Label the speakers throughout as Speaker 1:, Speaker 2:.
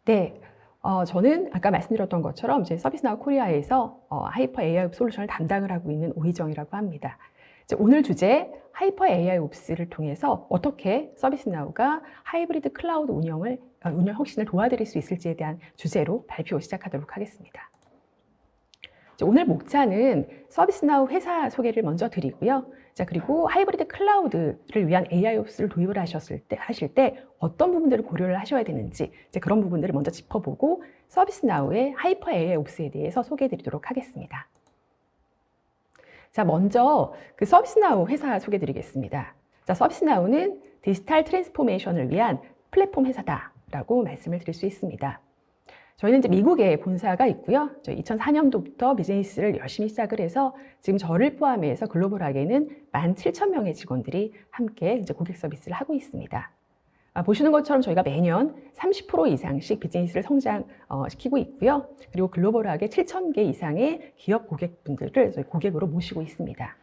Speaker 1: 네, 저는 아까 말씀드렸던 것처럼 이제 서비스나우 코리아에서 하이퍼 AI 솔루션을 담당을 하고 있는 오희정이라고 합니다. 이제 오늘 주제 하이퍼 AI 옵스를 통해서 어떻게 서비스나우가 하이브리드 클라우드 운영 혁신을 도와드릴 수 있을지에 대한 주제로 발표 시작하도록 하겠습니다. 오늘 목차는 서비스나우 회사 소개를 먼저 드리고요. 자, 그리고 하이브리드 클라우드를 위한 AIOPS를 도입을 하실 때 어떤 부분들을 고려를 하셔야 되는지 이제 그런 부분들을 먼저 짚어보고 서비스나우의 하이퍼 AIOPS에 대해서 소개해 드리도록 하겠습니다. 자, 먼저 그 서비스나우 회사 소개해 드리겠습니다. 자, 서비스나우는 디지털 트랜스포메이션을 위한 플랫폼 회사다라고 말씀을 드릴 수 있습니다. 저희는 이제 미국에 본사가 있고요. 2004년도부터 비즈니스를 열심히 시작을 해서 지금 저를 포함해서 글로벌하게는 17,000명의 직원들이 함께 이제 고객 서비스를 하고 있습니다. 보시는 것처럼 저희가 매년 30% 이상씩 비즈니스를 성장시키고 있고요. 그리고 글로벌하게 7,000개 이상의 기업 고객분들을 저희 고객으로 모시고 있습니다.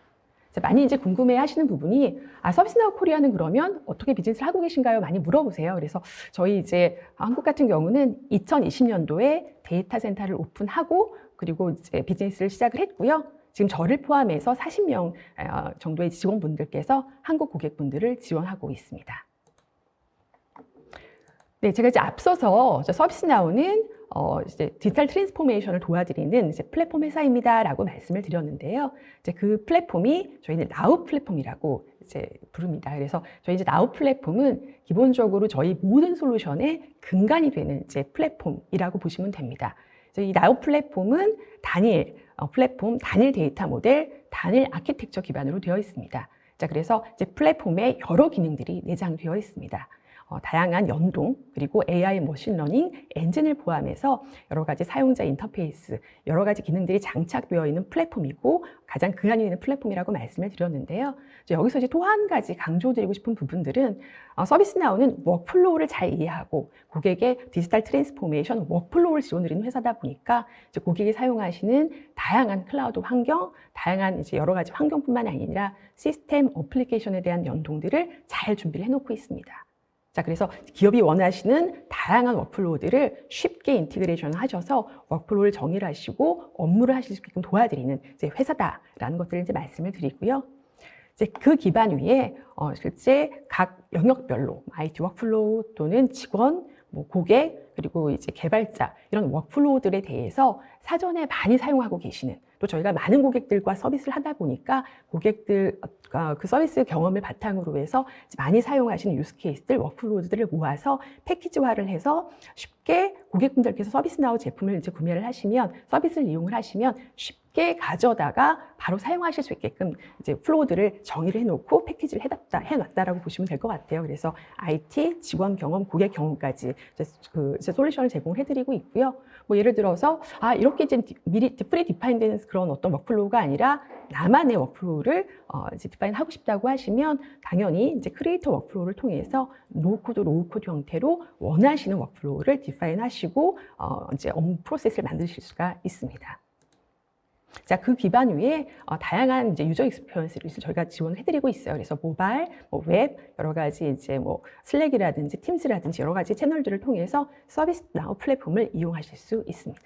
Speaker 1: 많이 이제 궁금해 하시는 부분이 서비스나우 코리아는 그러면 어떻게 비즈니스를 하고 계신가요? 많이 물어보세요. 그래서 저희 이제 한국 같은 경우는 2020년도에 데이터 센터를 오픈하고 그리고 이제 비즈니스를 시작을 했고요. 지금 저를 포함해서 40명 정도의 직원분들께서 한국 고객분들을 지원하고 있습니다. 네, 제가 이제 앞서서 서비스나우는 이제 디지털 트랜스포메이션을 도와드리는 이제 플랫폼 회사입니다라고 말씀을 드렸는데요. 이제 그 플랫폼이 저희는 나우 플랫폼이라고 이제 부릅니다. 그래서 저희 이제 나우 플랫폼은 기본적으로 저희 모든 솔루션의 근간이 되는 이제 플랫폼이라고 보시면 됩니다. 그래서 이 나우 플랫폼은 단일 플랫폼, 단일 데이터 모델, 단일 아키텍처 기반으로 되어 있습니다. 자, 그래서 이제 플랫폼에 여러 기능들이 내장되어 있습니다. 다양한 연동, 그리고 AI 머신러닝 엔진을 포함해서 여러 가지 사용자 인터페이스, 여러 가지 기능들이 장착되어 있는 플랫폼이고 가장 근간이 되는 플랫폼이라고 말씀을 드렸는데요. 여기서 이제 또 한 가지 강조드리고 싶은 부분들은 서비스나우는 워크플로우를 잘 이해하고 고객의 디지털 트랜스포메이션 워크플로우를 지원드리는 회사다 보니까 이제 고객이 사용하시는 다양한 클라우드 환경, 다양한 이제 여러 가지 환경뿐만 아니라 시스템, 어플리케이션에 대한 연동들을 잘 준비를 해놓고 있습니다. 자, 그래서 기업이 원하시는 다양한 워크플로우들을 쉽게 인티그레이션을 하셔서 워크플로우를 정의를 하시고 업무를 하실 수 있게끔 도와드리는 이제 회사다라는 것들을 이제 말씀을 드리고요. 이제 그 기반 위에 실제 각 영역별로 IT 워크플로우 또는 직원, 고객, 그리고 이제 개발자 이런 워크플로우들에 대해서 사전에 많이 사용하고 계시는 또 저희가 많은 고객들과 서비스를 하다 보니까 고객들 그 서비스 경험을 바탕으로 해서 많이 사용하시는 유스케이스들, 워크플로우들을 모아서 패키지화를 해서 쉽게 고객분들께서 서비스나우 제품을 이제 구매를 하시면 서비스를 이용을 하시면 쉽게 가져다가 바로 사용하실 수 있게끔 이제 플로우들을 정의를 해놓고 패키지를 해놨다라고 보시면 될 것 같아요. 그래서 IT, 직원 경험, 고객 경험까지 이제 솔루션을 제공해드리고 있고요. 예를 들어서 이렇게 이제 미리 프리 디파인되는 그런 어떤 워크플로우가 아니라 나만의 워크플로우를 이제 디파인 하고 싶다고 하시면 당연히 이제 크리에이터 워크플로우를 통해서 노코드, 로우코드 형태로 원하시는 워크플로우를 디파인 하시고 이제 업무 프로세스를 만드실 수가 있습니다. 자, 그 기반 위에 다양한 이제 유저 익스피리언스를 저희가 지원해드리고 있어요. 그래서 모바일, 웹, 여러 가지 이제 슬랙이라든지 팀즈라든지 여러 가지 채널들을 통해서 서비스나우 플랫폼을 이용하실 수 있습니다.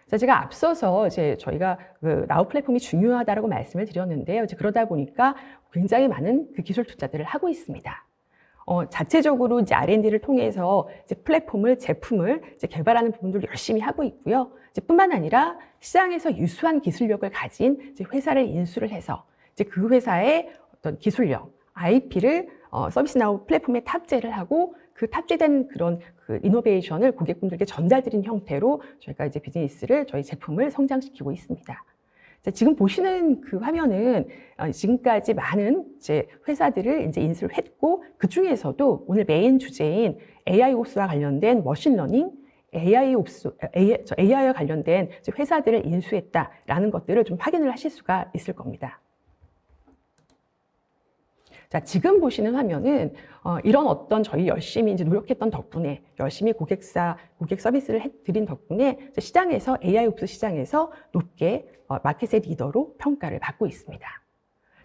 Speaker 1: 자, 제가 앞서서 이제 저희가 그 나우 플랫폼이 중요하다라고 말씀을 드렸는데요. 이제 그러다 보니까 굉장히 많은 그 기술 투자들을 하고 있습니다. 자체적으로 이제 R&D를 통해서 이제 플랫폼을, 제품을 이제 개발하는 부분들을 열심히 하고 있고요. 이제 뿐만 아니라 시장에서 유수한 기술력을 가진 이제 회사를 인수를 해서 이제 그 회사의 어떤 기술력, IP를 서비스나우 플랫폼에 탑재를 하고 그 탑재된 그런 그 이노베이션을 고객분들께 전달드리는 형태로 저희가 이제 비즈니스를, 저희 제품을 성장시키고 있습니다. 자, 지금 보시는 그 화면은 지금까지 많은 이제 회사들을 이제 인수를 했고 그 중에서도 오늘 메인 주제인 AIOPS와 관련된 머신러닝, AI와 관련된 회사들을 인수했다라는 것들을 좀 확인을 하실 수가 있을 겁니다. 자, 지금 보시는 화면은 이런 어떤 저희 열심히 이제 노력했던 덕분에 열심히 고객 서비스를 해드린 덕분에 시장에서 AIOPS 시장에서 높게 마켓의 리더로 평가를 받고 있습니다.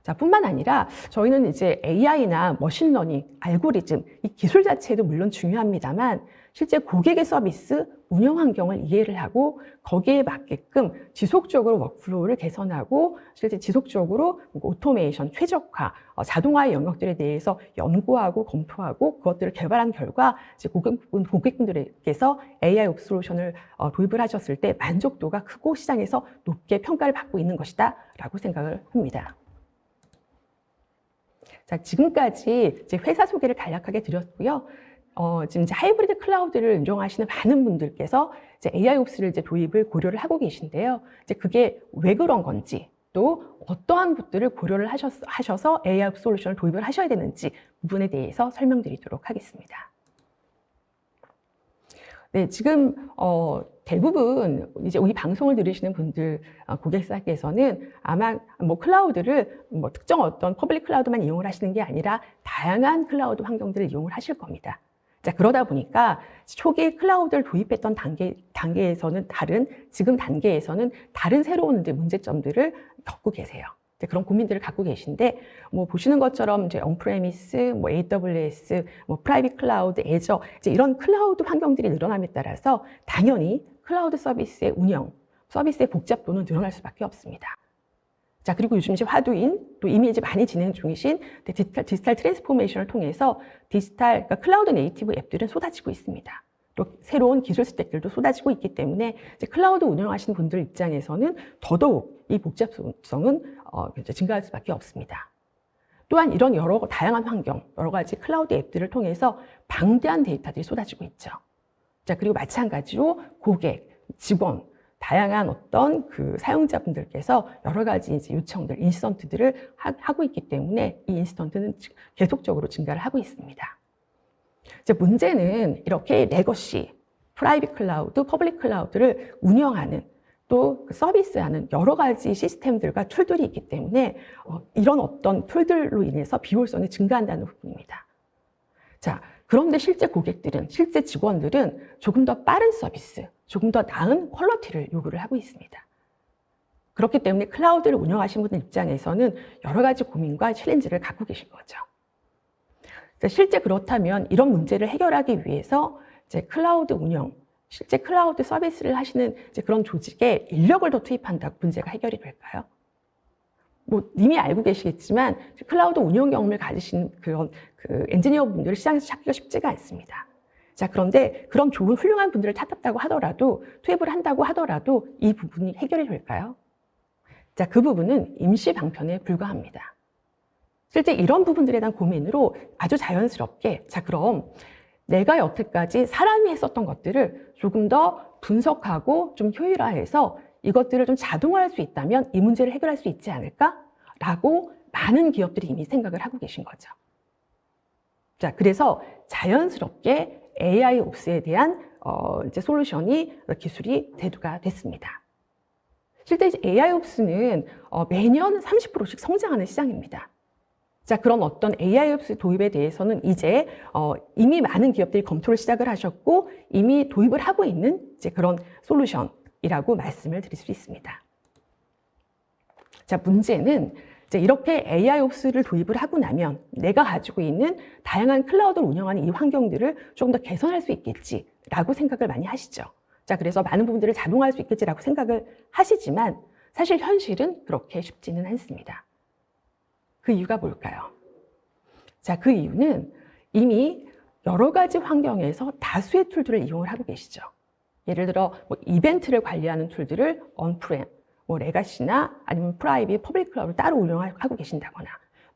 Speaker 1: 자, 뿐만 아니라 저희는 이제 AI나 머신러닝, 알고리즘, 이 기술 자체도 물론 중요합니다만 실제 고객의 서비스, 운영 환경을 이해를 하고 거기에 맞게끔 지속적으로 워크플로우를 개선하고 실제 지속적으로 오토메이션, 최적화, 자동화의 영역들에 대해서 연구하고 검토하고 그것들을 개발한 결과 이제 고객분들께서 AI 옵 솔루션을 도입을 하셨을 때 만족도가 크고 시장에서 높게 평가를 받고 있는 것이다 라고 생각을 합니다. 자, 지금까지 이제 회사 소개를 간략하게 드렸고요. 지금 이제 하이브리드 클라우드를 운영하시는 많은 분들께서 이제 AIOPS를 이제 도입을 고려를 하고 계신데요. 이제 그게 왜 그런 건지 또 어떠한 것들을 고려를 하셔서 AIOPS 솔루션을 도입을 하셔야 되는지 부분에 대해서 설명드리도록 하겠습니다. 네, 지금 대부분 이제 이 방송을 들으시는 분들 고객사께서는 아마 뭐 클라우드를 뭐 특정 어떤 퍼블릭 클라우드만 이용을 하시는 게 아니라 다양한 클라우드 환경들을 이용을 하실 겁니다. 자, 그러다 보니까 초기 클라우드를 도입했던 단계에서는 지금 단계에서는 다른 새로운 문제점들을 겪고 계세요. 그런 고민들을 갖고 계신데, 뭐 보시는 것처럼 이제 온프레미스, 뭐 AWS, 뭐 프라이빗 클라우드, 애저 이제 이런 클라우드 환경들이 늘어남에 따라서 당연히 클라우드 서비스의 운영, 서비스의 복잡도는 늘어날 수밖에 없습니다. 자, 그리고 요즘 이제 화두인 또 이미 이제 많이 진행 중이신 디지털 트랜스포메이션을 통해서 그러니까 클라우드 네이티브 앱들은 쏟아지고 있습니다. 또 새로운 기술 스택들도 쏟아지고 있기 때문에 이제 클라우드 운영하시는 분들 입장에서는 더더욱 이 복잡성은 증가할 수밖에 없습니다. 또한 이런 다양한 환경, 여러 가지 클라우드 앱들을 통해서 방대한 데이터들이 쏟아지고 있죠. 자, 그리고 마찬가지로 고객, 직원, 다양한 어떤 그 사용자분들께서 여러 가지 이제 요청들, 인시던트들을 하고 있기 때문에 이 인시던트는 계속적으로 증가를 하고 있습니다. 이제 문제는 이렇게 레거시, 프라이빗 클라우드, 퍼블릭 클라우드를 운영하는 또 서비스하는 여러 가지 시스템들과 툴들이 있기 때문에 이런 어떤 툴들로 인해서 비효율성이 증가한다는 부분입니다. 자, 그런데 실제 고객들은, 실제 직원들은 조금 더 빠른 서비스, 조금 더 나은 퀄리티를 요구를 하고 있습니다. 그렇기 때문에 클라우드를 운영하시는 분들 입장에서는 여러 가지 고민과 챌린지를 갖고 계신 거죠. 실제 그렇다면 이런 문제를 해결하기 위해서 이제 클라우드 운영, 실제 클라우드 서비스를 하시는 이제 그런 조직에 인력을 더 투입한다고 문제가 해결이 될까요? 뭐 이미 알고 계시겠지만 클라우드 운영 경험을 가지신 그런 엔지니어 분들을 시장에서 찾기가 쉽지가 않습니다. 자, 그런데 그런 좋은 훌륭한 분들을 찾았다고 하더라도 투입을 한다고 하더라도 이 부분이 해결이 될까요? 자, 그 부분은 임시 방편에 불과합니다. 실제 이런 부분들에 대한 고민으로 아주 자연스럽게 자, 그럼 내가 여태까지 사람이 했었던 것들을 조금 더 분석하고 좀 효율화해서 이것들을 좀 자동화할 수 있다면 이 문제를 해결할 수 있지 않을까라고 많은 기업들이 이미 생각을 하고 계신 거죠. 자, 그래서 자연스럽게 AI 옵스에 대한 이제 솔루션이 기술이 대두가 됐습니다. 실제 AI 옵스는 매년 30%씩 성장하는 시장입니다. 자, 그런 어떤 AIOps 도입에 대해서는 이제 이미 많은 기업들이 검토를 시작을 하셨고 이미 도입을 하고 있는 이제 그런 솔루션이라고 말씀을 드릴 수 있습니다. 자, 문제는 이제 이렇게 AIOps를 도입을 하고 나면 내가 가지고 있는 다양한 클라우드를 운영하는 이 환경들을 조금 더 개선할 수 있겠지라고 생각을 많이 하시죠. 자, 그래서 많은 부분들을 자동화할 수 있겠지라고 생각을 하시지만 사실 현실은 그렇게 쉽지는 않습니다. 그 이유가 뭘까요? 자, 그 이유는 이미 여러 가지 환경에서 다수의 툴들을 이용을 하고 계시죠. 예를 들어 뭐 이벤트를 관리하는 툴들을 온프렘, 뭐 레가시나 아니면 프라이빗, 퍼블릭 클라우드를 따로 운영하고 계신다거나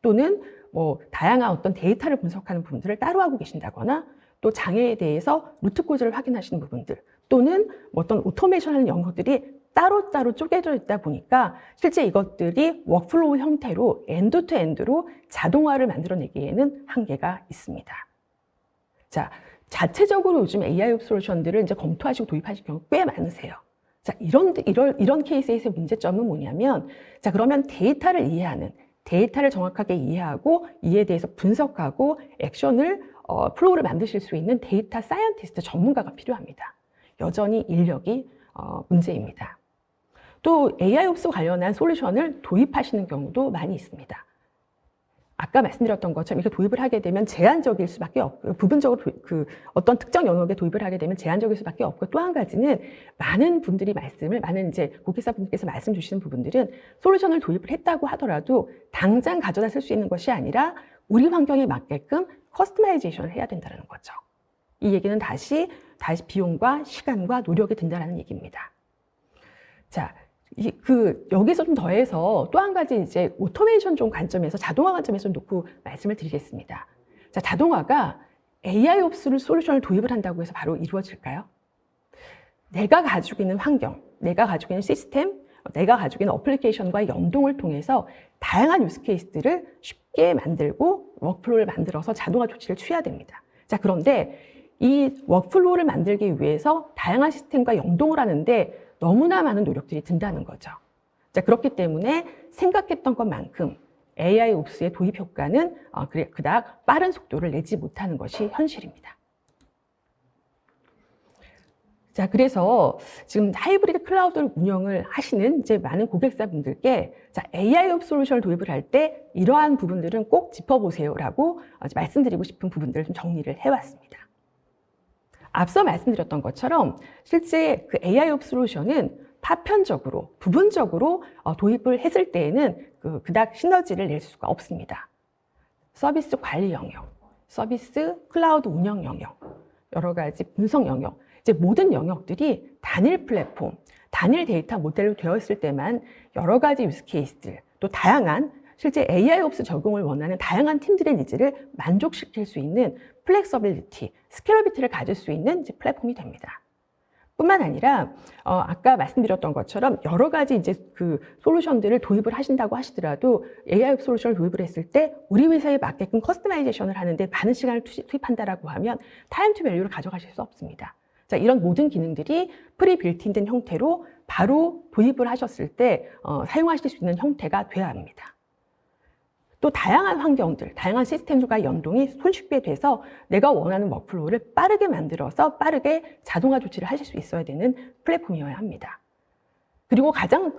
Speaker 1: 또는 뭐 다양한 어떤 데이터를 분석하는 부분들을 따로 하고 계신다거나 또 장애에 대해서 루트 코즈를 확인하시는 부분들 또는 뭐 어떤 오토메이션 하는 영역들이 따로따로 쪼개져 있다 보니까 실제 이것들이 워크플로우 형태로 엔드투엔드로 자동화를 만들어내기에는 한계가 있습니다. 자, 자체적으로 요즘 AIOps 솔루션들을 이제 검토하시고 도입하실 경우 꽤 많으세요. 자, 이런 케이스에서의 문제점은 뭐냐면, 자, 그러면 데이터를 이해하는, 데이터를 정확하게 이해하고 이에 대해서 분석하고 액션을, 플로우를 만드실 수 있는 데이터 사이언티스트 전문가가 필요합니다. 여전히 인력이 문제입니다. 또 AIOps 관련한 솔루션을 도입하시는 경우도 많이 있습니다. 아까 말씀드렸던 것처럼 이렇게 도입을 하게 되면 제한적일 수밖에 없고, 부분적으로 어떤 특정 영역에 도입을 하게 되면 제한적일 수밖에 없고, 또 한 가지는 많은 분들이 많은 이제 고객사분들께서 말씀 주시는 부분들은 솔루션을 도입을 했다고 하더라도 당장 가져다 쓸 수 있는 것이 아니라 우리 환경에 맞게끔 커스터마이제이션을 해야 된다는 거죠. 이 얘기는 다시 비용과 시간과 노력이 든다는 얘기입니다. 자, 여기서 좀 더해서 또 한 가지 이제 오토메이션 좀 관점에서, 자동화 관점에서 좀 놓고 말씀을 드리겠습니다. 자, 자동화가 AIOps 솔루션을 도입을 한다고 해서 바로 이루어질까요? 내가 가지고 있는 환경, 내가 가지고 있는 시스템, 내가 가지고 있는 어플리케이션과의 연동을 통해서 다양한 유스케이스들을 쉽게 만들고 워크플로우를 만들어서 자동화 조치를 취해야 됩니다. 자, 그런데 이 워크플로우를 만들기 위해서 다양한 시스템과 연동을 하는데 너무나 많은 노력들이 든다는 거죠. 자, 그렇기 때문에 생각했던 것만큼 AIOps의 도입 효과는 그닥 빠른 속도를 내지 못하는 것이 현실입니다. 자, 그래서 지금 하이브리드 클라우드를 운영을 하시는 이제 많은 고객사분들께 자, AIOps 솔루션을 도입을 할 때 이러한 부분들은 꼭 짚어보세요라고 말씀드리고 싶은 부분들을 좀 정리를 해왔습니다. 앞서 말씀드렸던 것처럼 실제 그 AIOps 솔루션은 파편적으로, 부분적으로 도입을 했을 때에는 그닥 시너지를 낼 수가 없습니다. 서비스 관리 영역, 서비스 클라우드 운영 영역, 여러 가지 분석 영역, 이제 모든 영역들이 단일 플랫폼, 단일 데이터 모델로 되어 있을 때만 여러 가지 유스 케이스들, 또 다양한 실제 AIOps 적용을 원하는 다양한 팀들의 니즈를 만족시킬 수 있는 플렉서빌리티, 스케일러비티를 가질 수 있는 이제 플랫폼이 됩니다. 뿐만 아니라 아까 말씀드렸던 것처럼 여러 가지 이제 그 솔루션들을 도입을 하신다고 하시더라도 AIOps 솔루션을 도입을 했을 때 우리 회사에 맞게끔 커스터마이제이션을 하는데 많은 시간을 투입한다라고 하면 타임 투 밸류를 가져가실 수 없습니다. 자, 이런 모든 기능들이 프리 빌트인된 형태로 바로 도입을 하셨을 때 사용하실 수 있는 형태가 돼야 합니다. 또 다양한 환경들, 다양한 시스템들과 연동이 손쉽게 돼서 내가 원하는 워크플로우를 빠르게 만들어서 빠르게 자동화 조치를 하실 수 있어야 되는 플랫폼이어야 합니다. 그리고 가장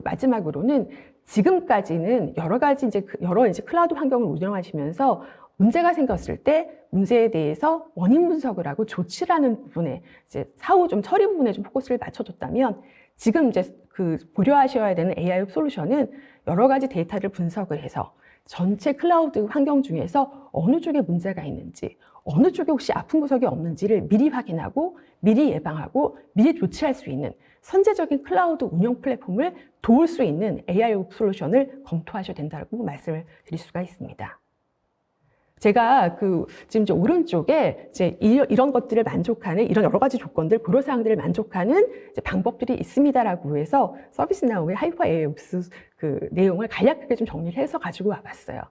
Speaker 1: 마지막으로는 지금까지는 여러 가지 이제 클라우드 환경을 운영하시면서 문제가 생겼을 때 문제에 대해서 원인 분석을 하고 조치를 하는 부분에 이제 사후 좀 처리 부분에 좀 포커스를 맞춰줬다면 지금 이제 고려하셔야 되는 AIOps 솔루션은 여러 가지 데이터를 분석을 해서 전체 클라우드 환경 중에서 어느 쪽에 문제가 있는지, 어느 쪽에 혹시 아픈 구석이 없는지를 미리 확인하고, 미리 예방하고, 미리 조치할 수 있는 선제적인 클라우드 운영 플랫폼을 도울 수 있는 AIOps 솔루션을 검토하셔야 된다고 말씀을 드릴 수가 있습니다. 제가 지금 이제 오른쪽에 이제 이런 것들을 만족하는 이런 여러 가지 조건들, 고려사항들을 만족하는 이제 방법들이 있습니다라고 해서 서비스나우의 하이퍼 AIOps 내용을 간략하게 좀 정리를 해서 가지고 와봤어요.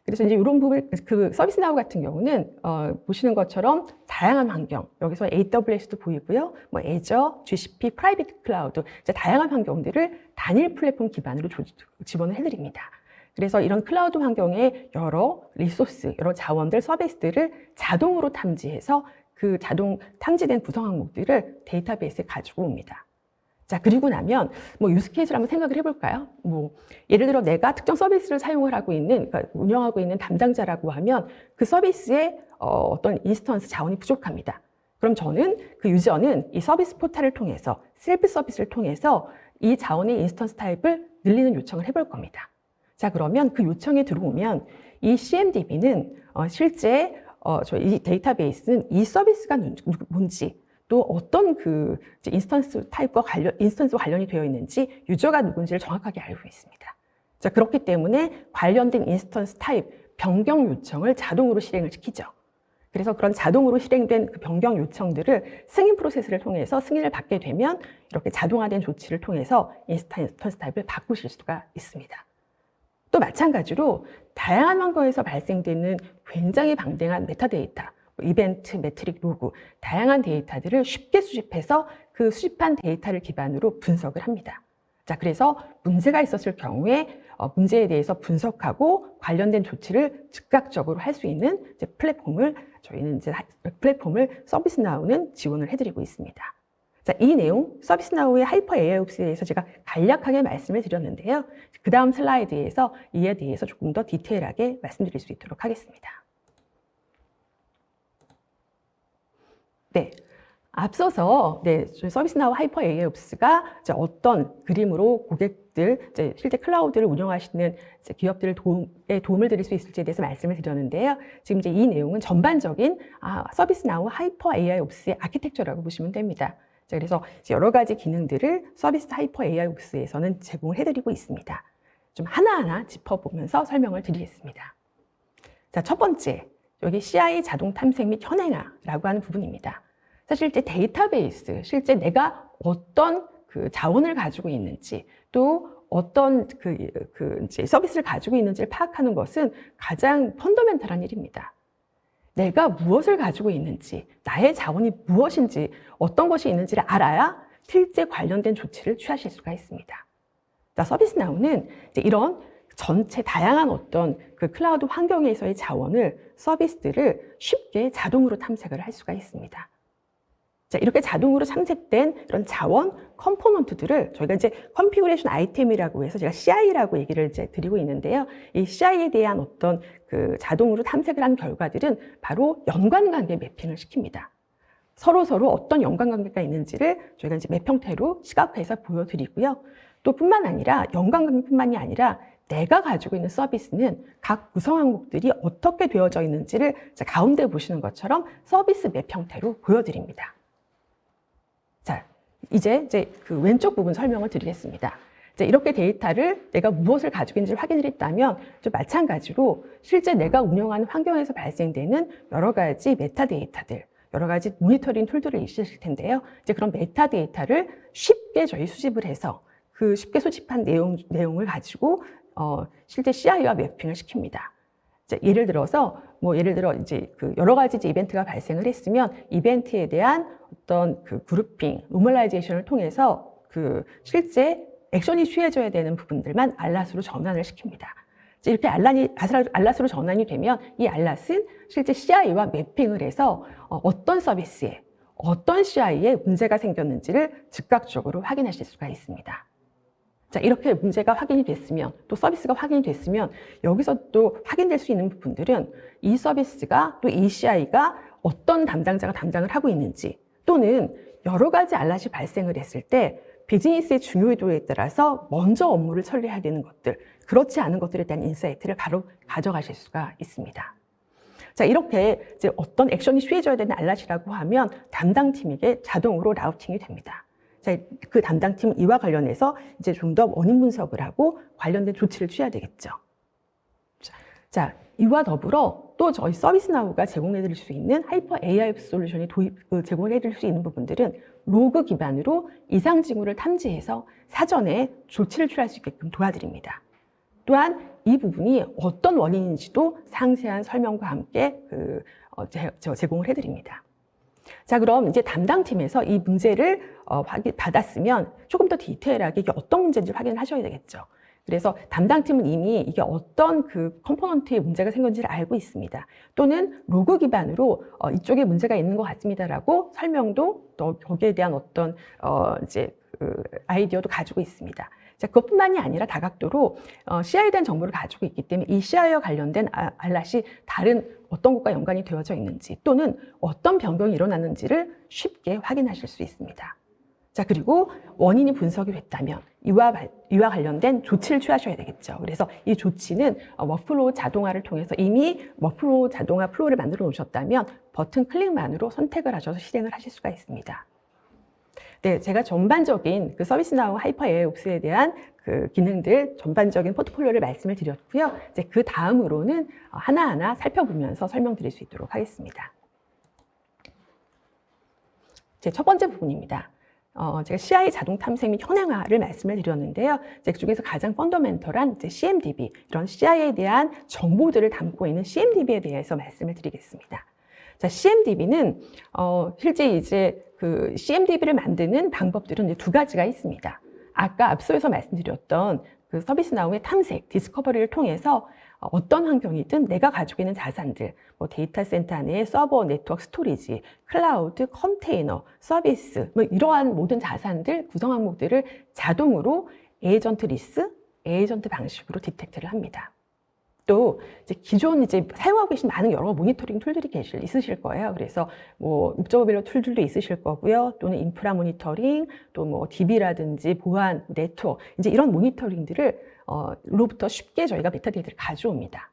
Speaker 1: 그래서 이제 이런 부분, 서비스나우 같은 경우는 보시는 것처럼 다양한 환경, 여기서 AWS도 보이고요, 뭐 애저, GCP, 프라이빗 클라우드, 이제 다양한 환경들을 단일 플랫폼 기반으로 지원을 해드립니다. 그래서 이런 클라우드 환경에 여러 리소스, 여러 자원들, 서비스들을 자동으로 탐지해서 그 자동 탐지된 구성 항목들을 데이터베이스에 가지고 옵니다. 자, 그리고 나면 뭐 유스케이스를 한번 생각을 해볼까요? 뭐 예를 들어 내가 특정 서비스를 사용을 하고 있는, 그러니까 운영하고 있는 담당자라고 하면 그 서비스에 어떤 인스턴스 자원이 부족합니다. 그럼 저는 그 유저는 이 서비스 포탈을 통해서, 셀프 서비스를 통해서 이 자원의 인스턴스 타입을 늘리는 요청을 해볼 겁니다. 자, 그러면 그 요청에 들어오면 이 CMDB는 실제 이 데이터베이스는 이 서비스가 뭔지, 또 어떤 인스턴스 타입과 인스턴스와 관련이 되어 있는지, 유저가 누군지를 정확하게 알고 있습니다. 자, 그렇기 때문에 관련된 인스턴스 타입 변경 요청을 자동으로 실행을 시키죠. 그래서 그런 자동으로 실행된 그 변경 요청들을 승인 프로세스를 통해서 승인을 받게 되면 이렇게 자동화된 조치를 통해서 인스턴스 타입을 바꾸실 수가 있습니다. 또 마찬가지로 다양한 환경에서 발생되는 굉장히 방대한 메타데이터, 이벤트, 매트릭, 로그, 다양한 데이터들을 쉽게 수집해서 그 수집한 데이터를 기반으로 분석을 합니다. 자, 그래서 문제가 있었을 경우에 문제에 대해서 분석하고 관련된 조치를 즉각적으로 할 수 있는 저희는 플랫폼을 서비스나우는 지원을 해드리고 있습니다. 자, 이 내용 서비스나우의 하이퍼 AIOPS에 대해서 제가 간략하게 말씀을 드렸는데요. 그 다음 슬라이드에서 이에 대해서 조금 더 디테일하게 말씀드릴 수 있도록 하겠습니다. 네. 앞서서 서비스나우 하이퍼 AIOPS가 어떤 그림으로 고객들, 실제 클라우드를 운영하시는 기업들의 도움을 드릴 수 있을지에 대해서 말씀을 드렸는데요. 지금 이 내용은 전반적인 서비스나우 하이퍼 AIOPS의 아키텍처라고 보시면 됩니다. 그래서 여러 가지 기능들을 서비스 하이퍼 AIOPS에서는 제공을 해드리고 있습니다. 좀 하나하나 짚어보면서 설명을 드리겠습니다. 자, 첫 번째, 여기 CI 자동 탐색 및 현행화라고 하는 부분입니다. 사실 이제 데이터베이스, 실제 내가 어떤 그 자원을 가지고 있는지, 또 어떤 이제 서비스를 가지고 있는지를 파악하는 것은 가장 펀더멘탈한 일입니다. 내가 무엇을 가지고 있는지, 나의 자원이 무엇인지, 어떤 것이 있는지를 알아야 실제 관련된 조치를 취하실 수가 있습니다. 자, 서비스나우는 이제 이런 전체 다양한 어떤 그 클라우드 환경에서의 자원을, 서비스들을 쉽게 자동으로 탐색을 할 수가 있습니다. 자, 이렇게 자동으로 탐색된 이런 자원 컴포넌트들을 저희가 이제 컨피그레이션 아이템이라고 해서 제가 CI라고 얘기를 이제 드리고 있는데요. 이 CI에 대한 어떤 그 자동으로 탐색을 한 결과들은 바로 연관관계 매핑을 시킵니다. 서로 어떤 연관관계가 있는지를 저희가 이제 맵 형태로 시각화해서 보여드리고요. 또 뿐만 아니라 연관관계뿐만이 아니라 내가 가지고 있는 서비스는 각 구성 항목들이 어떻게 되어져 있는지를 가운데 보시는 것처럼 서비스 맵 형태로 보여드립니다. 자, 이제 그 왼쪽 부분 설명을 드리겠습니다. 이렇게 데이터를 내가 무엇을 가지고 있는지 확인을 했다면 좀 마찬가지로 실제 내가 운영하는 환경에서 발생되는 여러 가지 메타데이터들, 여러 가지 모니터링 툴들을 있으실 텐데요. 이제 그런 메타데이터를 쉽게 저희 수집을 해서 그 쉽게 수집한 내용을 가지고 실제 CI와 매핑을 시킵니다. 예를 들어 이제 그 여러 가지 이벤트가 발생을 했으면 이벤트에 대한 어떤 그 그룹핑, 노멀라이제이션을 통해서 그 실제 액션이 취해져야 되는 부분들만 알랏으로 전환을 시킵니다. 이렇게 알랏으로 전환이 되면 이 알랏은 실제 CI와 매핑을 해서 어떤 서비스에, 어떤 CI에 문제가 생겼는지를 즉각적으로 확인하실 수가 있습니다. 자, 이렇게 문제가 확인이 됐으면, 또 서비스가 확인이 됐으면 여기서 또 확인될 수 있는 부분들은 이 서비스가 또 이 CI가 어떤 담당자가 담당을 하고 있는지, 또는 여러 가지 알랏이 발생을 했을 때 비즈니스의 중요도에 따라서 먼저 업무를 처리해야 되는 것들, 그렇지 않은 것들에 대한 인사이트를 바로 가져가실 수가 있습니다. 자, 이렇게 이제 어떤 액션이 취해져야 되는 알랏이라고 하면 담당팀에게 자동으로 라우팅이 됩니다. 자, 그 담당팀은 이와 관련해서 이제 좀 더 원인 분석을 하고 관련된 조치를 취해야 되겠죠. 자, 이와 더불어 또 저희 서비스나우가 제공해 드릴 수 있는 하이퍼 AIOPS 솔루션이 제공해 드릴 수 있는 부분들은 로그 기반으로 이상 징후를 탐지해서 사전에 조치를 취할 수 있게끔 도와드립니다. 또한 이 부분이 어떤 원인인지도 상세한 설명과 함께 제공을 해드립니다. 자, 그럼 이제 담당팀에서 이 문제를 받았으면 조금 더 디테일하게 이게 어떤 문제인지 확인을 하셔야 되겠죠. 그래서 담당팀은 이미 이게 어떤 그 컴포넌트에 문제가 생겼는지를 알고 있습니다. 또는 로그 기반으로 이쪽에 문제가 있는 것 같습니다라고 설명도 또 거기에 대한 어떤 아이디어도 가지고 있습니다. 자, 그것뿐만이 아니라 다각도로 CI에 대한 정보를 가지고 있기 때문에 이 CI와 관련된 알랏이 다른 어떤 것과 연관이 되어져 있는지, 또는 어떤 변경이 일어났는지를 쉽게 확인하실 수 있습니다. 자, 그리고 원인이 분석이 됐다면 이와 관련된 조치를 취하셔야 되겠죠. 그래서 이 조치는 워크플로우 자동화를 통해서 이미 워크플로우 자동화 플로우를 만들어 놓으셨다면 버튼 클릭만으로 선택을 하셔서 실행을 하실 수가 있습니다. 네, 제가 전반적인 그 서비스나우 하이퍼 AIOPS에 대한 그 기능들 전반적인 포트폴리오를 말씀을 드렸고요. 이제 그 다음으로는 하나하나 살펴보면서 설명드릴 수 있도록 하겠습니다. 제 첫 번째 부분입니다. 제가 CI 자동 탐색 및 현행화를 말씀을 드렸는데요. 그 중에서 가장 펀더멘털한 CMDB, 이런 CI에 대한 정보들을 담고 있는 CMDB에 대해서 말씀을 드리겠습니다. 자, CMDB는 실제 이제 그 CMDB를 만드는 방법들은 이제 두 가지가 있습니다. 아까 앞서서 말씀드렸던 그 서비스나우의 탐색, 디스커버리를 통해서 어떤 환경이든 내가 가지고 있는 자산들, 뭐 데이터 센터 내에 서버, 네트워크, 스토리지, 클라우드, 컨테이너, 서비스, 뭐 이러한 모든 자산들, 구성 항목들을 자동으로 에이전트 리스, 에이전트 방식으로 디텍트를 합니다. 또 이제 기존 이제 사용하고 계신 많은 여러 모니터링 툴들이 있으실 거예요. 그래서 뭐 옵저버빌러 툴들도 있으실 거고요. 또는 인프라 모니터링, 또 뭐 DB라든지 보안, 네트워크 이제 이런 모니터링들을 로부터 쉽게 저희가 메타데이터를 가져옵니다.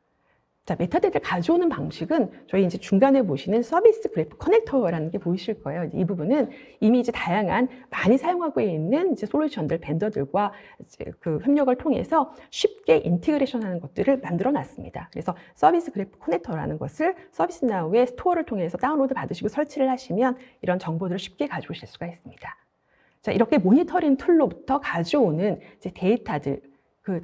Speaker 1: 자, 메타데이터를 가져오는 방식은 저희 이제 중간에 보시는 서비스 그래프 커넥터라는 게 보이실 거예요. 이 부분은 이미 이제 다양한 많이 사용하고 있는 이제 솔루션들, 벤더들과 이제 그 협력을 통해서 쉽게 인티그레이션 하는 것들을 만들어 놨습니다. 그래서 서비스 그래프 커넥터라는 것을 서비스나우의 스토어를 통해서 다운로드 받으시고 설치를 하시면 이런 정보들을 쉽게 가져오실 수가 있습니다. 자, 이렇게 모니터링 툴로부터 가져오는 이제 데이터들,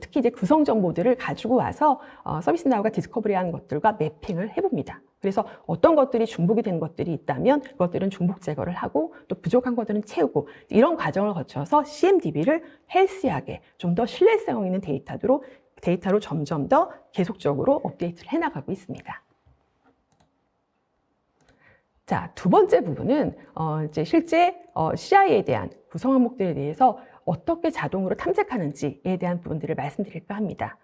Speaker 1: 특히 이제 구성 정보들을 가지고 와서 서비스나우가 디스커버리하는 것들과 매핑을 해봅니다. 그래서 어떤 것들이 중복이 되는 것들이 있다면 그것들은 중복 제거를 하고 또 부족한 것들은 채우고 이런 과정을 거쳐서 CMDB를 헬스하게 좀 더 신뢰성 있는 데이터로 점점 더 계속적으로 업데이트를 해나가고 있습니다. 자, 두 번째 부분은 이제 실제 CI에 대한 구성 항목들에 대해서 어떻게 자동으로 탐색하는지에 대한 부분들을 말씀드릴까 합니다.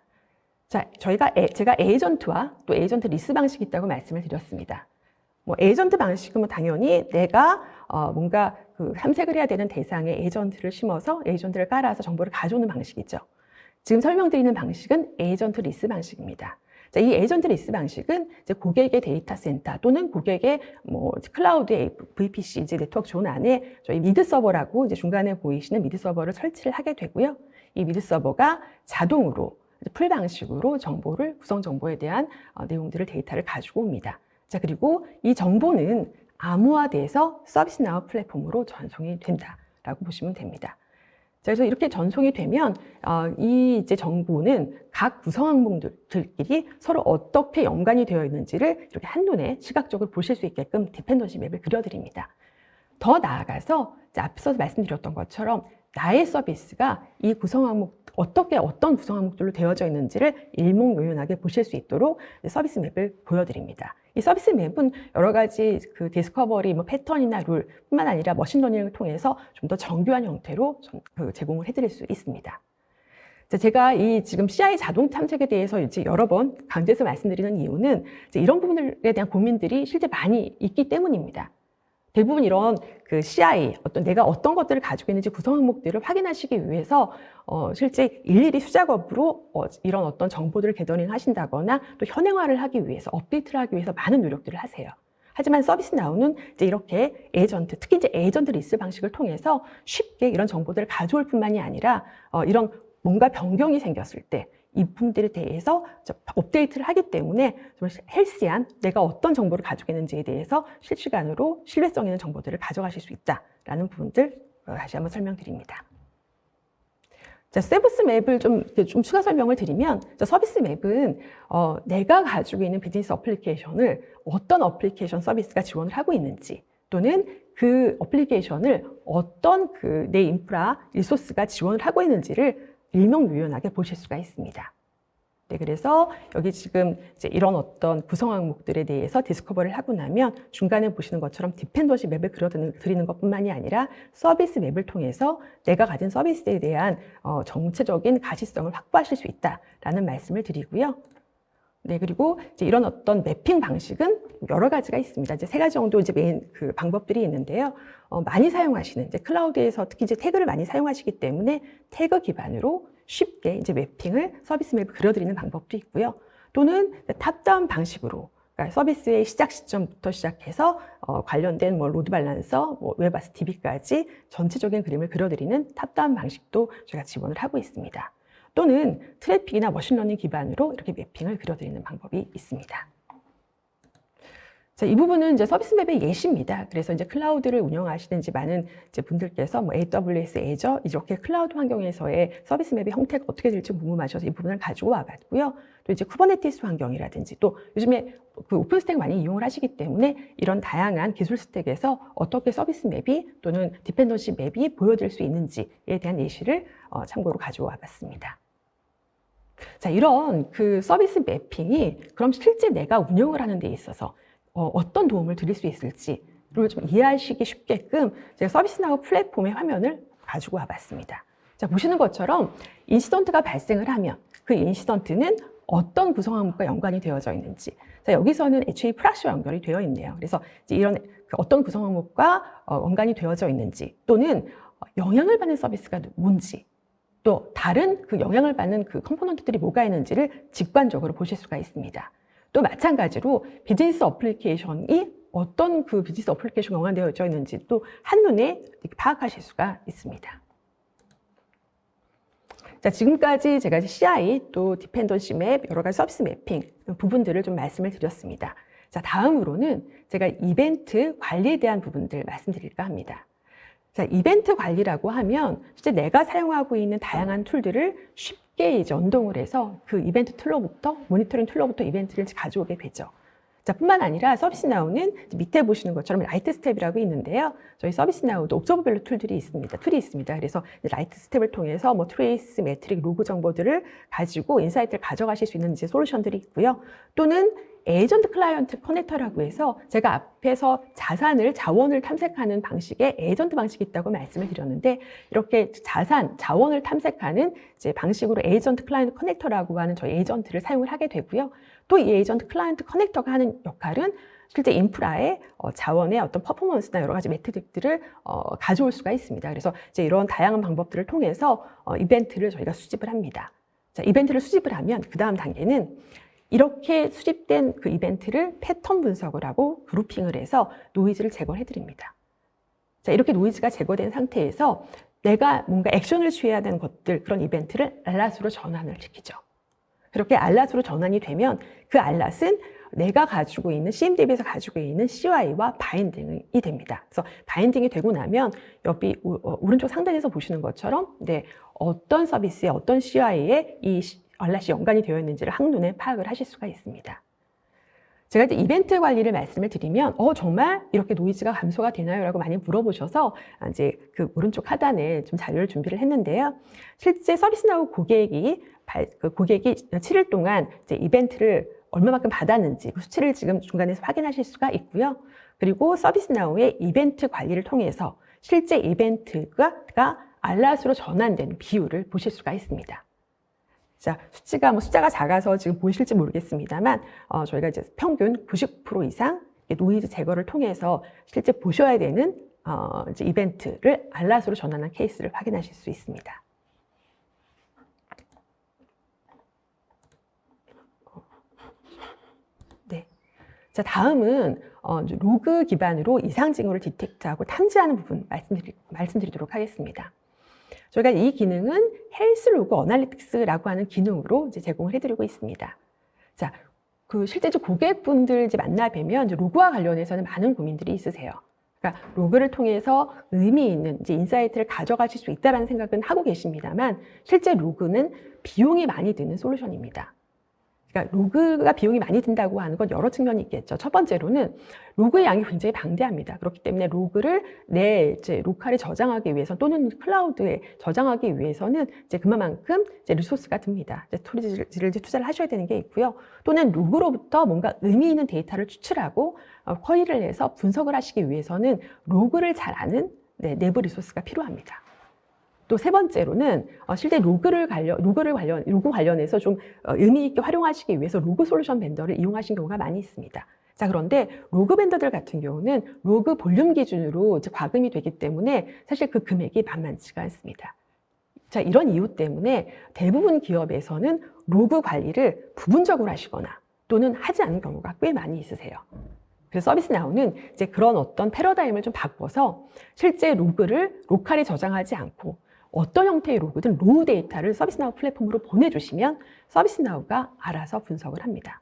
Speaker 1: 자, 제가 에이전트와 또 에이전트 리스 방식이 있다고 말씀을 드렸습니다. 뭐 에이전트 방식은 뭐 당연히 내가 뭔가 그 탐색을 해야 되는 대상에 에이전트를 심어서 에이전트를 깔아서 정보를 가져오는 방식이죠. 지금 설명드리는 방식은 에이전트 리스 방식입니다. 자, 이 에이전트 리스 방식은 이제 고객의 데이터 센터 또는 고객의 뭐 클라우드의 VPC 이제 네트워크 존 안에 저희 미드 서버라고 이제 중간에 보이시는 미드 서버를 설치를 하게 되고요. 이 미드 서버가 자동으로 풀 방식으로 구성 정보에 대한 내용들을 데이터를 가지고 옵니다. 자, 그리고 이 정보는 암호화돼서 서비스나우 플랫폼으로 전송이 된다라고 보시면 됩니다. 그래서 이렇게 전송이 되면 이 이제 정보는 각 구성 항목들끼리 서로 어떻게 연관이 되어 있는지를 이렇게 한눈에 시각적으로 보실 수 있게끔 디펜던시 맵을 그려드립니다. 더 나아가서 이제 앞서 말씀드렸던 것처럼 나의 서비스가 이 구성 항목 어떤 구성 항목들로 되어져 있는지를 일목요연하게 보실 수 있도록 서비스 맵을 보여드립니다. 이 서비스 맵은 여러 가지 그 디스커버리 패턴이나 룰뿐만 아니라 머신러닝을 통해서 좀 더 정교한 형태로 제공을 해드릴 수 있습니다. 제가 이 지금 CI 자동 탐색에 대해서 이제 여러 번 강조해서 말씀드리는 이유는 이제 이런 부분들에 대한 고민들이 실제 많이 있기 때문입니다. 대부분 이런 그 CI, 내가 어떤 것들을 가지고 있는지 구성 항목들을 확인하시기 위해서 실제 일일이 수작업으로 이런 어떤 정보들을 게더링 하신다거나 또 현행화를 하기 위해서, 업데이트를 하기 위해서 많은 노력들을 하세요. 하지만 서비스나우는 이제 이렇게 에이전트, 특히 이제 에이전트 리스 방식을 통해서 쉽게 이런 정보들을 가져올 뿐만이 아니라 이런 뭔가 변경이 생겼을 때 이 부분들에 대해서 업데이트를 하기 때문에 좀 헬스한 내가 어떤 정보를 가지고 있는지에 대해서 실시간으로 신뢰성 있는 정보들을 가져가실 수 있다라는 부분들 다시 한번 설명드립니다. 자, 서비스 맵을 좀 추가 설명을 드리면 서비스 맵은 내가 가지고 있는 비즈니스 어플리케이션을 어떤 어플리케이션 서비스가 지원을 하고 있는지 또는 그 어플리케이션을 어떤 내 인프라 리소스가 지원을 하고 있는지를 일명요연하게 보실 수가 있습니다. 네, 그래서 여기 지금 이제 이런 어떤 구성 항목들에 대해서 디스커버를 하고 나면 중간에 보시는 것처럼 디펜던시 맵을 그려드리는 것뿐만이 아니라 서비스 맵을 통해서 내가 가진 서비스에 대한 정체적인 가시성을 확보하실 수 있다라는 말씀을 드리고요. 네, 그리고 이제 이런 어떤 매핑 방식은 여러 가지가 있습니다. 이제 세 가지 정도 이제 메인 그 방법들이 있는데요. 많이 사용하시는 이제 클라우드에서 특히 이제 태그를 많이 사용하시기 때문에 태그 기반으로 쉽게 이제 매핑을 서비스 맵을 그려드리는 방법도 있고요. 또는 탑다운 방식으로 그러니까 서비스의 시작 시점부터 시작해서 관련된 로드 밸런서, 웹아스 DB까지 전체적인 그림을 그려드리는 탑다운 방식도 저희가 지원을 하고 있습니다. 또는 트래픽이나 머신러닝 기반으로 이렇게 매핑을 그려드리는 방법이 있습니다. 자, 이 부분은 이제 서비스 맵의 예시입니다. 그래서 이제 클라우드를 운영하시는 많은 이제 분들께서 AWS, Azure 이렇게 클라우드 환경에서의 서비스 맵의 형태가 어떻게 될지 궁금하셔서 이 부분을 가지고 와봤고요. 또 이제 쿠버네티스 환경이라든지 또 요즘에 그 오픈스택 많이 이용을 하시기 때문에 이런 다양한 기술 스택에서 어떻게 서비스 맵이 또는 디펜던시 맵이 보여질 수 있는지에 대한 예시를 참고로 가지고 와봤습니다. 자, 이런 그 서비스 매핑이 그럼 실제 내가 운영을 하는 데 있어서 어떤 도움을 드릴 수 있을지를 좀 이해하시기 쉽게끔 제가 서비스나우 플랫폼의 화면을 가지고 와봤습니다. 자, 보시는 것처럼 인시던트가 발생을 하면 그 인시던트는 어떤 구성 항목과 연관이 되어져 있는지, 자, 여기서는 HA 플러스와 연결이 되어 있네요. 그래서 이제 이런 어떤 구성 항목과 연관이 되어져 있는지, 또는 영향을 받는 서비스가 뭔지, 또 다른 그 영향을 받는 그 컴포넌트들이 뭐가 있는지를 직관적으로 보실 수가 있습니다. 또 마찬가지로 비즈니스 어플리케이션이 어떤 그 비즈니스 어플리케이션과 연관되어져 있는지 또 한눈에 파악하실 수가 있습니다. 자, 지금까지 제가 CI 또 디펜던시 맵, 여러 가지 서비스 매핑 부분들을 좀 말씀을 드렸습니다. 자, 다음으로는 제가 이벤트 관리에 대한 부분들 말씀드릴까 합니다. 자, 이벤트 관리라고 하면 실제 내가 사용하고 있는 다양한 툴들을 쉽게 이제 연동을 해서 그 이벤트 툴로부터, 모니터링 툴로부터 이벤트를 가져오게 되죠. 자, 뿐만 아니라 서비스나우는 밑에 보시는 것처럼 라이트 스텝이라고 있는데요. 저희 서비스나우도 옵저버별로 툴이 있습니다. 그래서 라이트 스텝을 통해서 뭐 트레이스, 매트릭, 로그 정보들을 가지고 인사이트를 가져가실 수 있는 이제 솔루션들이 있고요. 또는 에이전트 클라이언트 커넥터라고 해서 제가 앞에서 자원을 탐색하는 방식의 에이전트 방식이 있다고 말씀을 드렸는데, 이렇게 자원을 탐색하는 이제 방식으로 에이전트 클라이언트 커넥터라고 하는 저희 에이전트를 사용을 하게 되고요. 또 이 에이전트 클라이언트 커넥터가 하는 역할은 실제 인프라의 자원의 어떤 퍼포먼스나 여러 가지 매트릭들을 가져올 수가 있습니다. 그래서 이제 이런 다양한 방법들을 통해서 이벤트를 저희가 수집을 합니다. 자, 이벤트를 수집을 하면 그 다음 단계는 이렇게 수집된 그 이벤트를 패턴 분석을 하고 그룹핑을 해서 노이즈를 제거해 드립니다. 자, 이렇게 노이즈가 제거된 상태에서 내가 뭔가 액션을 취해야 되는 것들, 그런 이벤트를 알랏으로 전환을 시키죠. 그렇게 알랏으로 전환이 되면 그 알랏은 내가 가지고 있는 CMDB에서 가지고 있는 CY와 바인딩이 됩니다. 그래서 바인딩이 되고 나면 여기 오른쪽 상단에서 보시는 것처럼 어떤 서비스에 어떤 CY에 이 알랏이 연관이 되어 있는지를 한눈에 파악을 하실 수가 있습니다. 제가 이제 이벤트 관리를 말씀을 드리면 정말 이렇게 노이즈가 감소가 되나요? 라고 많이 물어보셔서 이제 그 오른쪽 하단에 좀 자료를 준비를 했는데요. 실제 서비스나우 고객이 7일 동안 이제 이벤트를 얼마만큼 받았는지 그 수치를 지금 중간에서 확인하실 수가 있고요. 그리고 서비스나우의 이벤트 관리를 통해서 실제 이벤트가 알랏으로 전환되는 비율을 보실 수가 있습니다. 자, 숫자가 작아서 지금 보이실지 모르겠습니다만, 저희가 이제 평균 90% 이상 노이즈 제거를 통해서 실제 보셔야 되는 이제 이벤트를 알랏으로 전환한 케이스를 확인하실 수 있습니다. 네. 자, 다음은 로그 기반으로 이상 징후를 디텍트하고 탐지하는 부분 말씀드리도록 하겠습니다. 저희가 이 기능은 헬스 로그 어널리틱스라고 하는 기능으로 이제 제공을 해드리고 있습니다. 자, 실제 고객분들 이제 만나 뵈면 이제 로그와 관련해서는 많은 고민들이 있으세요. 그러니까 로그를 통해서 의미 있는 이제 인사이트를 가져가실 수 있다는 생각은 하고 계십니다만, 실제 로그는 비용이 많이 드는 솔루션입니다. 그러니까 로그가 비용이 많이 든다고 하는 건 여러 측면이 있겠죠. 첫 번째로는 로그의 양이 굉장히 방대합니다. 그렇기 때문에 로그를 내 이제 로컬에 저장하기 위해서 또는 클라우드에 저장하기 위해서는 이제 그만큼 이제 리소스가 듭니다. 이제 스토리지를 투자를 하셔야 되는 게 있고요. 또는 로그로부터 뭔가 의미 있는 데이터를 추출하고 쿼리를 해서 분석을 하시기 위해서는 로그를 잘 아는 내부 리소스가 필요합니다. 또 세 번째로는 실제 로그 관련해서 좀 의미 있게 활용하시기 위해서 로그 솔루션 벤더를 이용하신 경우가 많이 있습니다. 자, 그런데 로그 벤더들 같은 경우는 로그 볼륨 기준으로 이제 과금이 되기 때문에 사실 그 금액이 만만치가 않습니다. 자, 이런 이유 때문에 대부분 기업에서는 로그 관리를 부분적으로 하시거나 또는 하지 않는 경우가 꽤 많이 있으세요. 그래서 서비스나우는 이제 그런 어떤 패러다임을 좀 바꿔서 실제 로그를 로컬에 저장하지 않고 어떤 형태의 로그든 로우 데이터를 서비스나우 플랫폼으로 보내주시면 서비스나우가 알아서 분석을 합니다.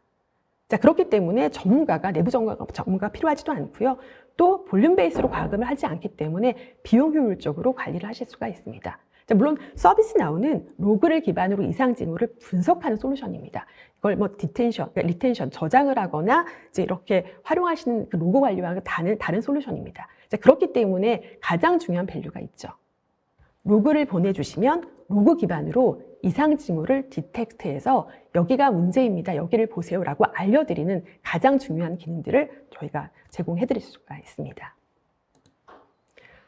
Speaker 1: 자, 그렇기 때문에 내부 전문가가 필요하지도 않고요. 또 볼륨 베이스로 과금을 하지 않기 때문에 비용 효율적으로 관리를 하실 수가 있습니다. 자, 물론 서비스나우는 로그를 기반으로 이상 징후를 분석하는 솔루션입니다. 이걸 리텐션, 저장을 하거나 이제 이렇게 활용하시는 그 로그 관리와 다른 솔루션입니다. 자, 그렇기 때문에 가장 중요한 밸류가 있죠. 로그를 보내주시면 로그 기반으로 이상 징후를 디텍트해서 여기가 문제입니다. 여기를 보세요라고 알려드리는 가장 중요한 기능들을 저희가 제공해드릴 수가 있습니다.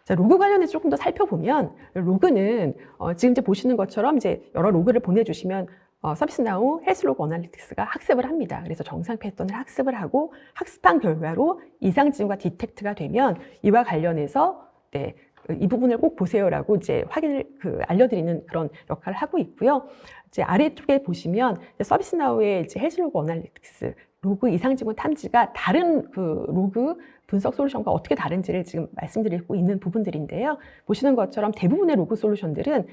Speaker 1: 자, 로그 관련해서 조금 더 살펴보면 로그는 지금 이제 보시는 것처럼 이제 여러 로그를 보내주시면 서비스나우 헬스로그 어널리틱스가 학습을 합니다. 그래서 정상 패턴을 학습을 하고 학습한 결과로 이상 징후가 디텍트가 되면 이와 관련해서 네, 이 부분을 꼭 보세요라고 이제 확인을 알려드리는 그런 역할을 하고 있고요. 이제 아래쪽에 보시면 서비스나우의 이제 헬스로그 어널리틱스 로그 이상 징후 탐지가 다른 로그 분석 솔루션과 어떻게 다른지를 지금 말씀드리고 있는 부분들인데요. 보시는 것처럼 대부분의 로그 솔루션들은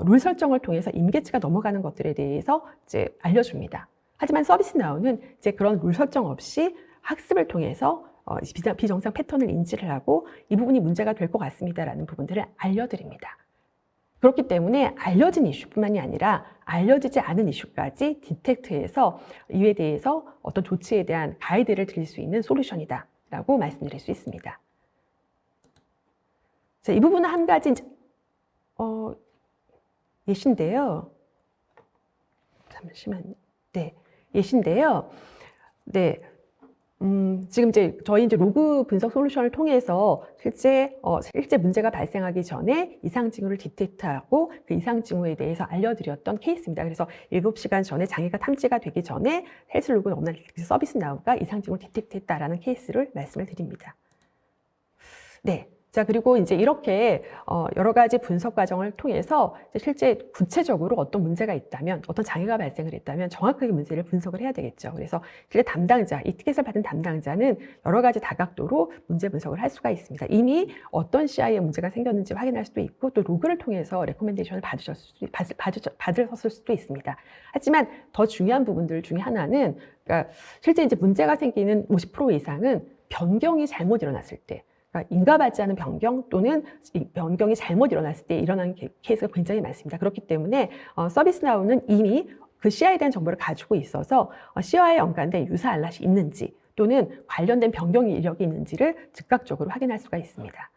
Speaker 1: 룰 설정을 통해서 임계치가 넘어가는 것들에 대해서 이제 알려줍니다. 하지만 서비스나우는 이제 그런 룰 설정 없이 학습을 통해서 비정상 패턴을 인지를 하고 이 부분이 문제가 될 것 같습니다라는 부분들을 알려드립니다. 그렇기 때문에 알려진 이슈뿐만이 아니라 알려지지 않은 이슈까지 디텍트해서 이에 대해서 어떤 조치에 대한 가이드를 드릴 수 있는 솔루션이다라고 말씀드릴 수 있습니다. 자, 이 부분은 한 가지 예시인데요. 잠시만요. 네, 예시인데요. 네. 지금 저희 로그 분석 솔루션을 통해서 실제 문제가 발생하기 전에 이상 징후를 디텍트하고 그 이상 징후에 대해서 알려드렸던 케이스입니다. 그래서 7시간 전에 장애가 탐지가 되기 전에 헬스 로그 어널리틱스 서비스 나우가 이상 징후를 디텍트했다라는 케이스를 말씀을 드립니다. 네. 자, 그리고 이제 이렇게 여러 가지 분석 과정을 통해서 실제 구체적으로 어떤 문제가 있다면, 어떤 장애가 발생을 했다면 정확하게 문제를 분석을 해야 되겠죠. 그래서 실제 담당자, 이 티켓을 받은 담당자는 여러 가지 다각도로 문제 분석을 할 수가 있습니다. 이미 어떤 CI에 문제가 생겼는지 확인할 수도 있고, 또 로그를 통해서 레코멘데이션을 받으셨을 수도 있습니다. 하지만 더 중요한 부분들 중에 하나는, 그러니까 실제 이제 문제가 생기는 50% 이상은 변경이 잘못 일어났을 때, 그러니까 인가받지 않은 변경 또는 변경이 잘못 일어났을 때 일어나는 케이스가 굉장히 많습니다. 그렇기 때문에 서비스나우는 이미 그 CI에 대한 정보를 가지고 있어서 CI와 연관된 유사 알럿이 있는지 또는 관련된 변경 이력이 있는지를 즉각적으로 확인할 수가 있습니다.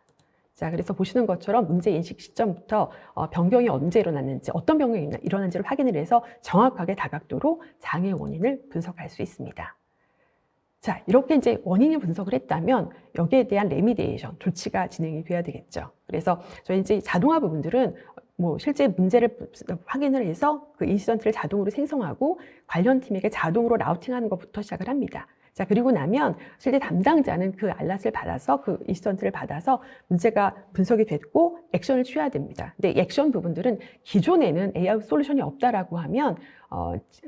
Speaker 1: 자, 그래서 보시는 것처럼 문제 인식 시점부터 변경이 언제 일어났는지, 어떤 변경이 일어났는지를 확인을 해서 정확하게 다각도로 장애 원인을 분석할 수 있습니다. 자, 이렇게 이제 원인을 분석을 했다면 여기에 대한 레미디에이션, 조치가 진행이 돼야 되겠죠. 그래서 저희 이제 자동화 부분들은 실제 문제를 확인을 해서 그 인시던트를 자동으로 생성하고 관련 팀에게 자동으로 라우팅하는 것부터 시작을 합니다. 자, 그리고 나면 실제 담당자는 그 알럿을 받아서 그 인시던트를 받아서 문제가 분석이 됐고 액션을 취해야 됩니다. 근데 액션 부분들은 기존에는 AI 솔루션이 없다라고 하면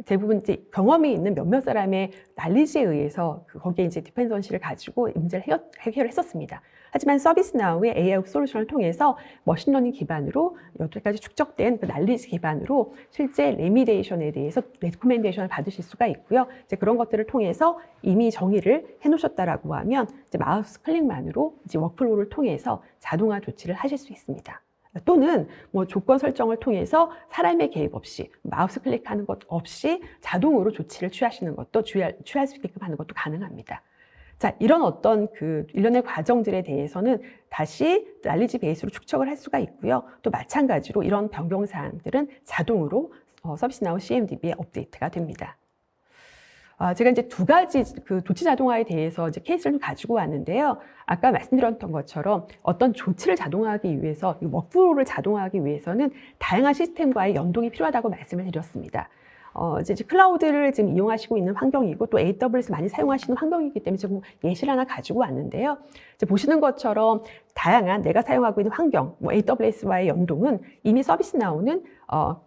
Speaker 1: 대부분 이제 경험이 있는 몇몇 사람의 난리지에 의해서 거기에 이제 디펜던시를 가지고 문제를 해결을 했었습니다. 하지만 서비스나우의 AI 솔루션을 통해서 머신러닝 기반으로 여태까지 축적된 그 난리지 기반으로 실제 레미데이션에 대해서 레코멘데이션을 받으실 수가 있고요. 이제 그런 것들을 통해서 이미 정의를 해놓으셨다라고 하면 이제 마우스 클릭만으로 이제 워크플로우를 통해서 자동화 조치를 하실 수 있습니다. 또는 조건 설정을 통해서 사람의 개입 없이 마우스 클릭하는 것 없이 자동으로 조치를 취하시는 것도 취할 수 있게끔 하는 것도 가능합니다. 자, 이런 어떤 그 일련의 과정들에 대해서는 다시 난리지 베이스로 축적을 할 수가 있고요. 또 마찬가지로 이런 변경 사항들은 자동으로 서비스나우 CMDB에 업데이트가 됩니다. 제가 이제 두 가지 그 조치 자동화에 대해서 이제 케이스를 가지고 왔는데요. 아까 말씀드렸던 것처럼 어떤 조치를 자동화하기 위해서, 워크플로우를 자동화하기 위해서는 다양한 시스템과의 연동이 필요하다고 말씀을 드렸습니다. 이제 클라우드를 지금 이용하시고 있는 환경이고 또 AWS 많이 사용하시는 환경이기 때문에 지금 예시를 하나 가지고 왔는데요. 이제 보시는 것처럼 다양한 내가 사용하고 있는 환경, AWS와의 연동은 이미 서비스나우는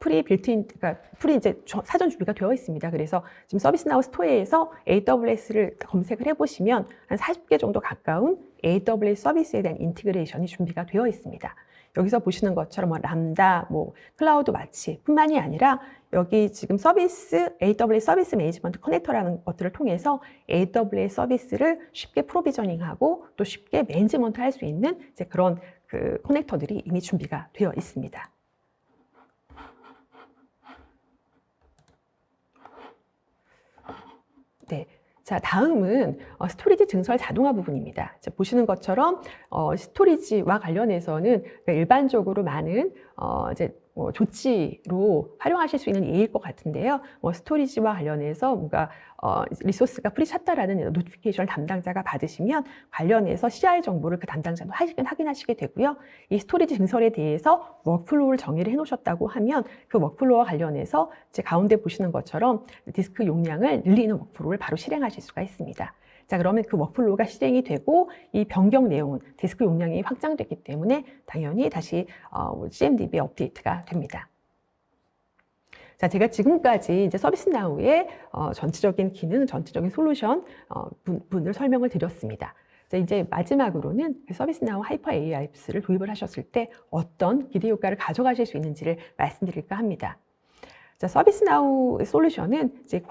Speaker 1: 프리 빌트인, 그러니까 프리 이제 사전 준비가 되어 있습니다. 그래서 지금 서비스나우 스토어에서 AWS를 검색을 해보시면 한 40개 정도 가까운 AWS 서비스에 대한 인티그레이션이 준비가 되어 있습니다. 여기서 보시는 것처럼 람다, 클라우드 마치 뿐만이 아니라 여기 지금 AWS 서비스 매니지먼트 커넥터라는 것들을 통해서 AWS 서비스를 쉽게 프로비저닝하고 또 쉽게 매니지먼트 할 수 있는 이제 그런 그 커넥터들이 이미 준비가 되어 있습니다. 네. 자, 다음은 스토리지 증설 자동화 부분입니다. 자, 보시는 것처럼 스토리지와 관련해서는 일반적으로 많은 이제 조치로 활용하실 수 있는 예일 것 같은데요. 스토리지와 관련해서 뭔가 리소스가 프리찼다라는 노티피케이션 담당자가 받으시면 관련해서 CI 정보를 그 담당자도 확인하시게 되고요. 이 스토리지 증설에 대해서 워크플로우를 정의를 해놓으셨다고 하면 그 워크플로우와 관련해서 이제 가운데 보시는 것처럼 디스크 용량을 늘리는 워크플로우를 바로 실행하실 수가 있습니다. 자, 그러면 그 워크플로우가 실행이 되고 이 변경 내용은 디스크 용량이 확장됐기 때문에 당연히 다시 CMDB에 업데이트가 됩니다. 자, 제가 지금까지 이제 서비스나우의 전체적인 기능, 전체적인 솔루션 분을 설명을 드렸습니다. 자, 이제 마지막으로는 서비스나우 하이퍼 AIOPS를 도입을 하셨을 때 어떤 기대 효과를 가져가실 수 있는지를 말씀드릴까 합니다. 자, 서비스나우 솔루션은 이제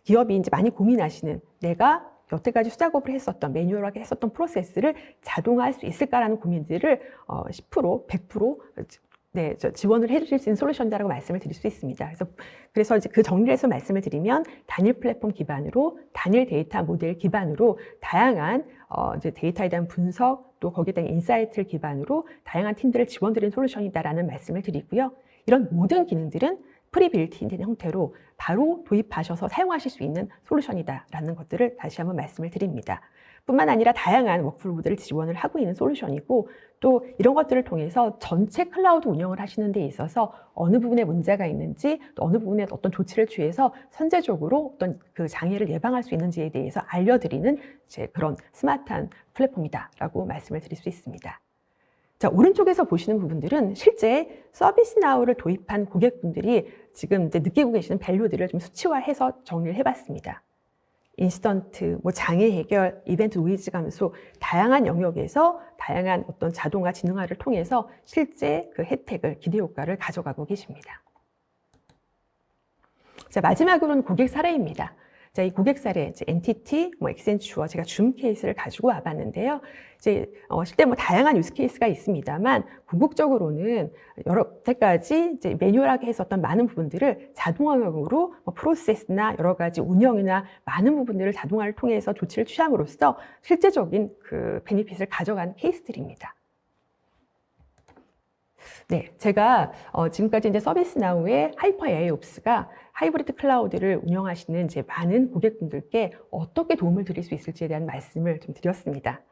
Speaker 1: 기업이 이제 많이 고민하시는 내가 여태까지 수작업을 했었던 매뉴얼하게 했었던 프로세스를 자동화할 수 있을까라는 고민들을 10%, 100% 네, 지원을 해주실 수 있는 솔루션이라고 말씀을 드릴 수 있습니다. 그래서 이제 그 정리를 해서 말씀을 드리면 단일 플랫폼 기반으로 단일 데이터 모델 기반으로 다양한 이제 데이터에 대한 분석 또 거기에 대한 인사이트를 기반으로 다양한 팀들을 지원드리는 솔루션이다라는 말씀을 드리고요. 이런 모든 기능들은 프리빌트인 형태로 바로 도입하셔서 사용하실 수 있는 솔루션이다라는 것들을 다시 한번 말씀을 드립니다. 뿐만 아니라 다양한 워크플로우들을 지원을 하고 있는 솔루션이고 또 이런 것들을 통해서 전체 클라우드 운영을 하시는 데 있어서 어느 부분에 문제가 있는지 또 어느 부분에 어떤 조치를 취해서 선제적으로 어떤 그 장애를 예방할 수 있는지에 대해서 알려드리는 이제 그런 스마트한 플랫폼이다라고 말씀을 드릴 수 있습니다. 자, 오른쪽에서 보시는 부분들은 실제 서비스나우를 도입한 고객분들이 지금 이제 느끼고 계시는 밸류들을 좀 수치화해서 정리를 해봤습니다. 인스턴트, 장애 해결, 이벤트 노이즈 감소, 다양한 영역에서 다양한 어떤 자동화, 지능화를 통해서 실제 그 혜택을, 기대 효과를 가져가고 계십니다. 자, 마지막으로는 고객 사례입니다. 자, 이 고객 사례, 이제 NTT, 액센추어, 제가 줌 케이스를 가지고 와봤는데요. 이제 실제 다양한 유스 케이스가 있습니다만 궁극적으로는 여태까지 이제 매뉴얼하게 했었던 많은 부분들을 자동화형으로 프로세스나 여러 가지 운영이나 많은 부분들을 자동화를 통해서 조치를 취함으로써 실제적인 그 베니핏을 가져간 케이스들입니다. 네, 제가 지금까지 이제 서비스나우의 하이퍼 AIOPS가 하이브리드 클라우드를 운영하시는 이제 많은 고객분들께 어떻게 도움을 드릴 수 있을지에 대한 말씀을 좀 드렸습니다.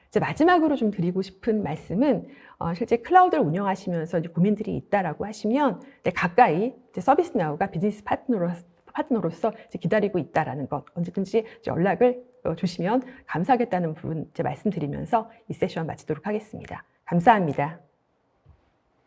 Speaker 1: 이제 마지막으로 좀 드리고 싶은 말씀은 실제 클라우드를 운영하시면서 이제 고민들이 있다라고 하시면 가까이 이제 서비스나우가 비즈니스 파트너로서 이제 기다리고 있다라는 것 언제든지 이제 연락을 주시면 감사하겠다는 부분 이제 말씀드리면서 이 세션 마치도록 하겠습니다. 감사합니다.